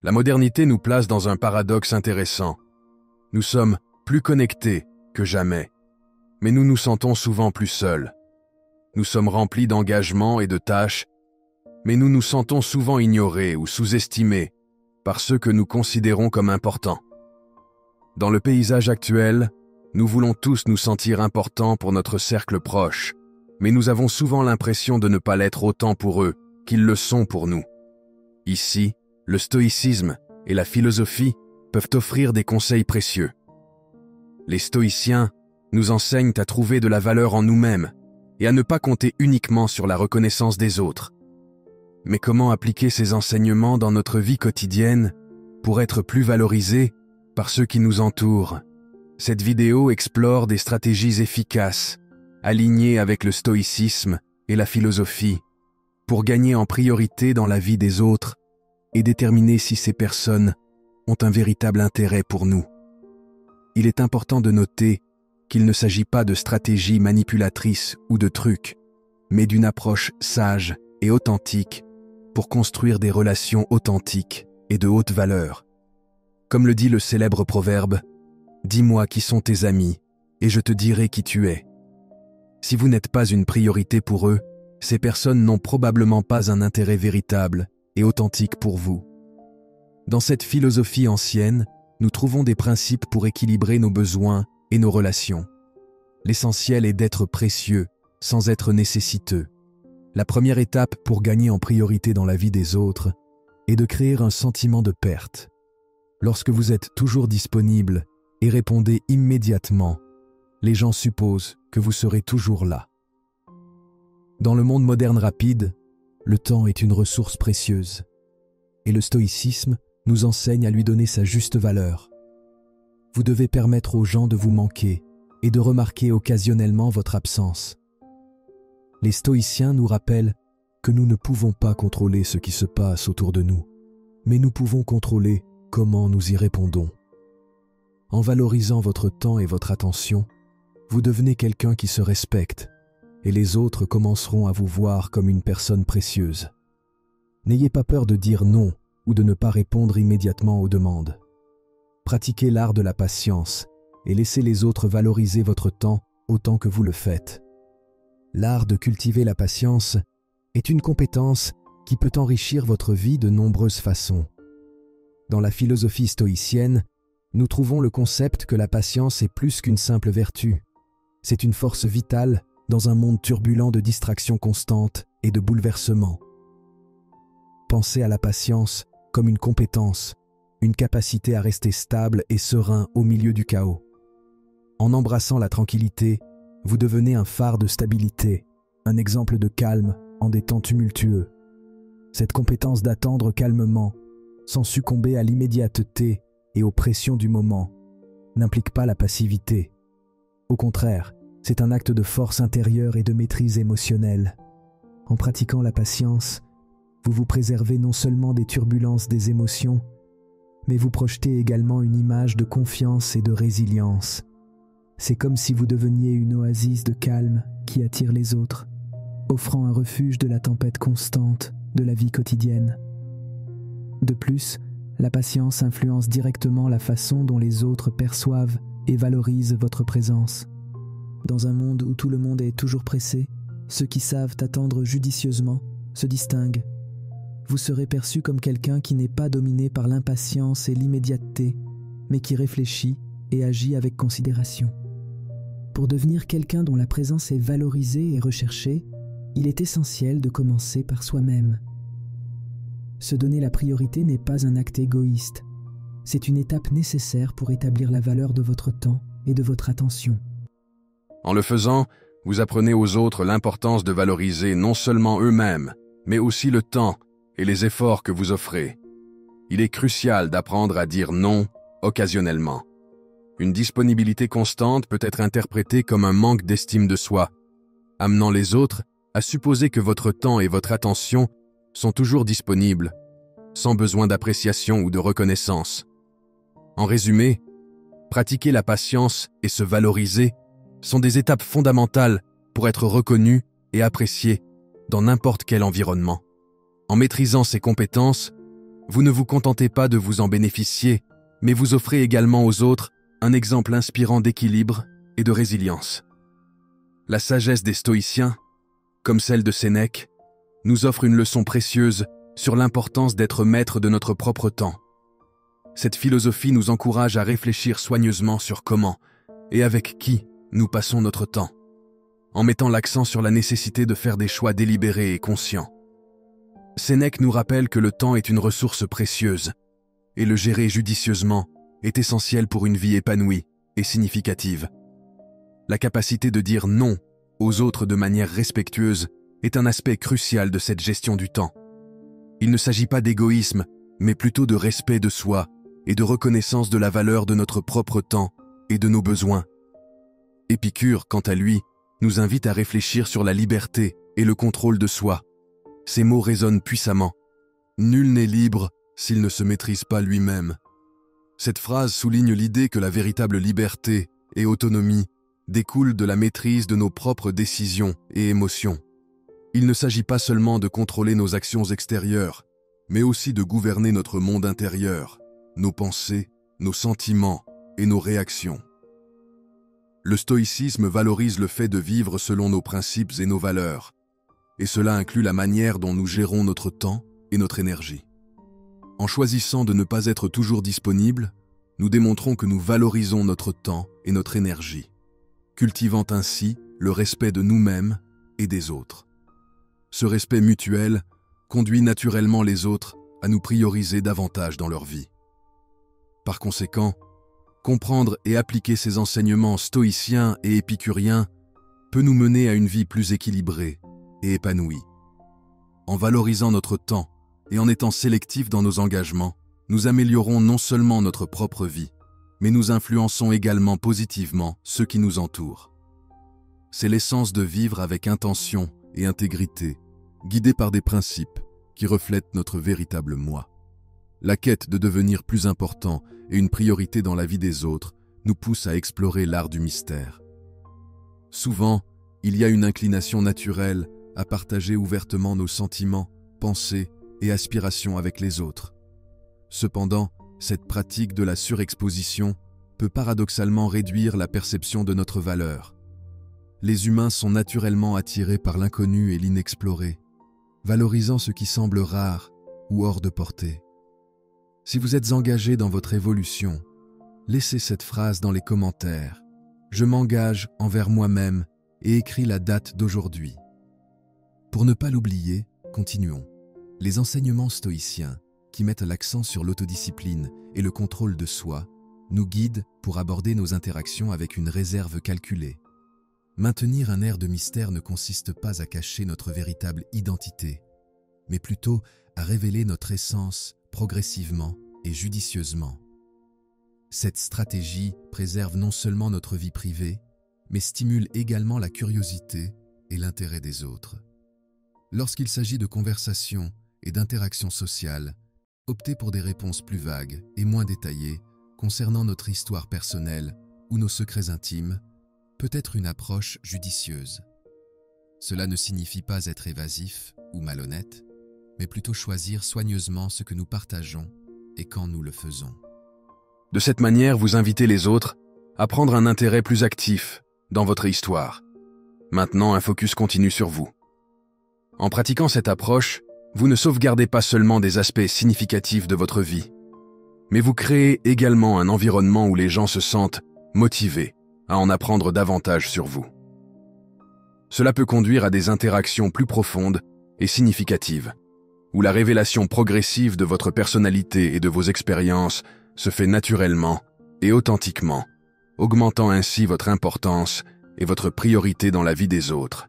La modernité nous place dans un paradoxe intéressant. Nous sommes plus connectés que jamais, mais nous nous sentons souvent plus seuls. Nous sommes remplis d'engagements et de tâches, mais nous nous sentons souvent ignorés ou sous-estimés par ceux que nous considérons comme importants. Dans le paysage actuel, nous voulons tous nous sentir importants pour notre cercle proche, mais nous avons souvent l'impression de ne pas l'être autant pour eux qu'ils le sont pour nous. Ici, le stoïcisme et la philosophie peuvent offrir des conseils précieux. Les stoïciens nous enseignent à trouver de la valeur en nous-mêmes et à ne pas compter uniquement sur la reconnaissance des autres. Mais comment appliquer ces enseignements dans notre vie quotidienne pour être plus valorisés par ceux qui nous entourent? Cette vidéo explore des stratégies efficaces, alignées avec le stoïcisme et la philosophie, pour gagner en priorité dans la vie des autres et déterminer si ces personnes ont un véritable intérêt pour nous. Il est important de noter qu'il ne s'agit pas de stratégies manipulatrices ou de trucs, mais d'une approche sage et authentique pour construire des relations authentiques et de haute valeur. Comme le dit le célèbre proverbe, « Dis-moi qui sont tes amis, et je te dirai qui tu es ». Si vous n'êtes pas une priorité pour eux, ces personnes n'ont probablement pas un intérêt véritable et authentique pour vous. Dans cette philosophie ancienne, nous trouvons des principes pour équilibrer nos besoins et nos relations. L'essentiel est d'être précieux sans être nécessiteux. La première étape pour gagner en priorité dans la vie des autres est de créer un sentiment de perte. Lorsque vous êtes toujours disponible et répondez immédiatement, les gens supposent que vous serez toujours là. Dans le monde moderne rapide, le temps est une ressource précieuse, et le stoïcisme nous enseigne à lui donner sa juste valeur. Vous devez permettre aux gens de vous manquer et de remarquer occasionnellement votre absence. Les stoïciens nous rappellent que nous ne pouvons pas contrôler ce qui se passe autour de nous, mais nous pouvons contrôler comment nous y répondons. En valorisant votre temps et votre attention, vous devenez quelqu'un qui se respecte, et les autres commenceront à vous voir comme une personne précieuse. N'ayez pas peur de dire non ou de ne pas répondre immédiatement aux demandes. Pratiquez l'art de la patience et laissez les autres valoriser votre temps autant que vous le faites. L'art de cultiver la patience est une compétence qui peut enrichir votre vie de nombreuses façons. Dans la philosophie stoïcienne, nous trouvons le concept que la patience est plus qu'une simple vertu. C'est une force vitale dans un monde turbulent de distractions constantes et de bouleversements. Pensez à la patience comme une compétence, une capacité à rester stable et serein au milieu du chaos. En embrassant la tranquillité, vous devenez un phare de stabilité, un exemple de calme en des temps tumultueux. Cette compétence d'attendre calmement, sans succomber à l'immédiateté et aux pressions du moment, n'implique pas la passivité. Au contraire, c'est un acte de force intérieure et de maîtrise émotionnelle. En pratiquant la patience, vous vous préservez non seulement des turbulences des émotions, mais vous projetez également une image de confiance et de résilience. C'est comme si vous deveniez une oasis de calme qui attire les autres, offrant un refuge de la tempête constante de la vie quotidienne. De plus, la patience influence directement la façon dont les autres perçoivent et valorisent votre présence. Dans un monde où tout le monde est toujours pressé, ceux qui savent attendre judicieusement se distinguent. Vous serez perçu comme quelqu'un qui n'est pas dominé par l'impatience et l'immédiateté, mais qui réfléchit et agit avec considération. Pour devenir quelqu'un dont la présence est valorisée et recherchée, il est essentiel de commencer par soi-même. Se donner la priorité n'est pas un acte égoïste. C'est une étape nécessaire pour établir la valeur de votre temps et de votre attention. En le faisant, vous apprenez aux autres l'importance de valoriser non seulement eux-mêmes, mais aussi le temps et les efforts que vous offrez. Il est crucial d'apprendre à dire non occasionnellement. Une disponibilité constante peut être interprétée comme un manque d'estime de soi, amenant les autres à supposer que votre temps et votre attention sont toujours disponibles, sans besoin d'appréciation ou de reconnaissance. En résumé, pratiquer la patience et se valoriser sont des étapes fondamentales pour être reconnu et apprécié dans n'importe quel environnement. En maîtrisant ces compétences, Vous ne vous contentez pas de vous en bénéficier, mais vous offrez également aux autres un exemple inspirant d'équilibre et de résilience. La sagesse des stoïciens, comme celle de Sénèque, nous offre une leçon précieuse sur l'importance d'être maître de notre propre temps. Cette philosophie nous encourage à réfléchir soigneusement sur comment et avec qui nous passons notre temps, en mettant l'accent sur la nécessité de faire des choix délibérés et conscients. Sénèque nous rappelle que le temps est une ressource précieuse, et le gérer judicieusement est essentiel pour une vie épanouie et significative. La capacité de dire non aux autres de manière respectueuse est un aspect crucial de cette gestion du temps. Il ne s'agit pas d'égoïsme, mais plutôt de respect de soi et de reconnaissance de la valeur de notre propre temps et de nos besoins. Épicure, quant à lui, nous invite à réfléchir sur la liberté et le contrôle de soi. Ces mots résonnent puissamment. Nul n'est libre s'il ne se maîtrise pas lui-même. Cette phrase souligne l'idée que la véritable liberté et autonomie découlent de la maîtrise de nos propres décisions et émotions. Il ne s'agit pas seulement de contrôler nos actions extérieures, mais aussi de gouverner notre monde intérieur, nos pensées, nos sentiments et nos réactions. Le stoïcisme valorise le fait de vivre selon nos principes et nos valeurs, et cela inclut la manière dont nous gérons notre temps et notre énergie. En choisissant de ne pas être toujours disponible, nous démontrons que nous valorisons notre temps et notre énergie, cultivant ainsi le respect de nous-mêmes et des autres. Ce respect mutuel conduit naturellement les autres à nous prioriser davantage dans leur vie. Par conséquent, comprendre et appliquer ces enseignements stoïciens et épicuriens peut nous mener à une vie plus équilibrée et épanouie. En valorisant notre temps et en étant sélectifs dans nos engagements, nous améliorons non seulement notre propre vie, mais nous influençons également positivement ceux qui nous entourent. C'est l'essence de vivre avec intention et intégrité, guidés par des principes qui reflètent notre véritable moi. La quête de devenir plus important et une priorité dans la vie des autres nous pousse à explorer l'art du mystère. Souvent, il y a une inclination naturelle à partager ouvertement nos sentiments, pensées et aspirations avec les autres. Cependant, cette pratique de la surexposition peut paradoxalement réduire la perception de notre valeur. Les humains sont naturellement attirés par l'inconnu et l'inexploré, valorisant ce qui semble rare ou hors de portée. Si vous êtes engagé dans votre évolution, laissez cette phrase dans les commentaires. Je m'engage envers moi-même et écris la date d'aujourd'hui. Pour ne pas l'oublier, continuons. Les enseignements stoïciens, qui mettent l'accent sur l'autodiscipline et le contrôle de soi, nous guident pour aborder nos interactions avec une réserve calculée. Maintenir un air de mystère ne consiste pas à cacher notre véritable identité, mais plutôt à révéler notre essence progressivement et judicieusement. Cette stratégie préserve non seulement notre vie privée, mais stimule également la curiosité et l'intérêt des autres. Lorsqu'il s'agit de conversations et d'interactions sociales, optez pour des réponses plus vagues et moins détaillées concernant notre histoire personnelle ou nos secrets intimes, peut être une approche judicieuse. Cela ne signifie pas être évasif ou malhonnête, mais plutôt choisir soigneusement ce que nous partageons et quand nous le faisons. De cette manière, vous invitez les autres à prendre un intérêt plus actif dans votre histoire. Maintenant, un focus continu sur vous. En pratiquant cette approche, vous ne sauvegardez pas seulement des aspects significatifs de votre vie, mais vous créez également un environnement où les gens se sentent motivés à en apprendre davantage sur vous. Cela peut conduire à des interactions plus profondes et significatives, où la révélation progressive de votre personnalité et de vos expériences se fait naturellement et authentiquement, augmentant ainsi votre importance et votre priorité dans la vie des autres.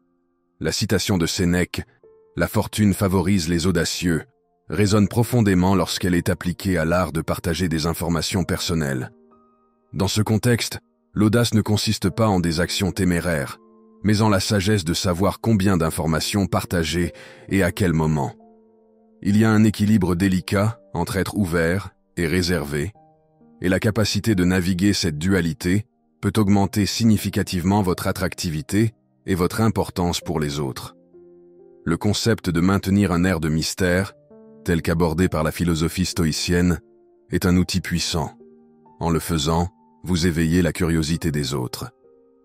La citation de Sénèque « La fortune favorise les audacieux » résonne profondément lorsqu'elle est appliquée à l'art de partager des informations personnelles. Dans ce contexte, l'audace ne consiste pas en des actions téméraires, mais en la sagesse de savoir combien d'informations partager et à quel moment. Il y a un équilibre délicat entre être ouvert et réservé, et la capacité de naviguer cette dualité peut augmenter significativement votre attractivité et votre importance pour les autres. Le concept de maintenir un air de mystère tel qu'abordé par la philosophie stoïcienne, est un outil puissant. En le faisant, vous éveillez la curiosité des autres.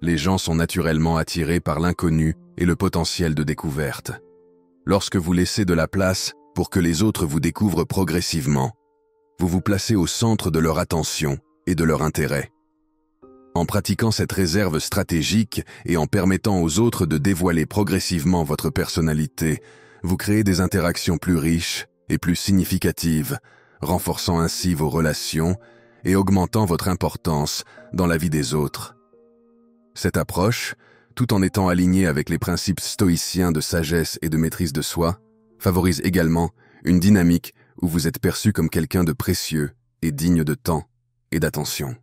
Les gens sont naturellement attirés par l'inconnu et le potentiel de découverte. Lorsque vous laissez de la place pour que les autres vous découvrent progressivement, vous vous placez au centre de leur attention et de leur intérêt. En pratiquant cette réserve stratégique et en permettant aux autres de dévoiler progressivement votre personnalité, vous créez des interactions plus riches et plus significatives, renforçant ainsi vos relations et augmentant votre importance dans la vie des autres. Cette approche, tout en étant alignée avec les principes stoïciens de sagesse et de maîtrise de soi, favorise également une dynamique où vous êtes perçu comme quelqu'un de précieux et digne de temps et d'attention.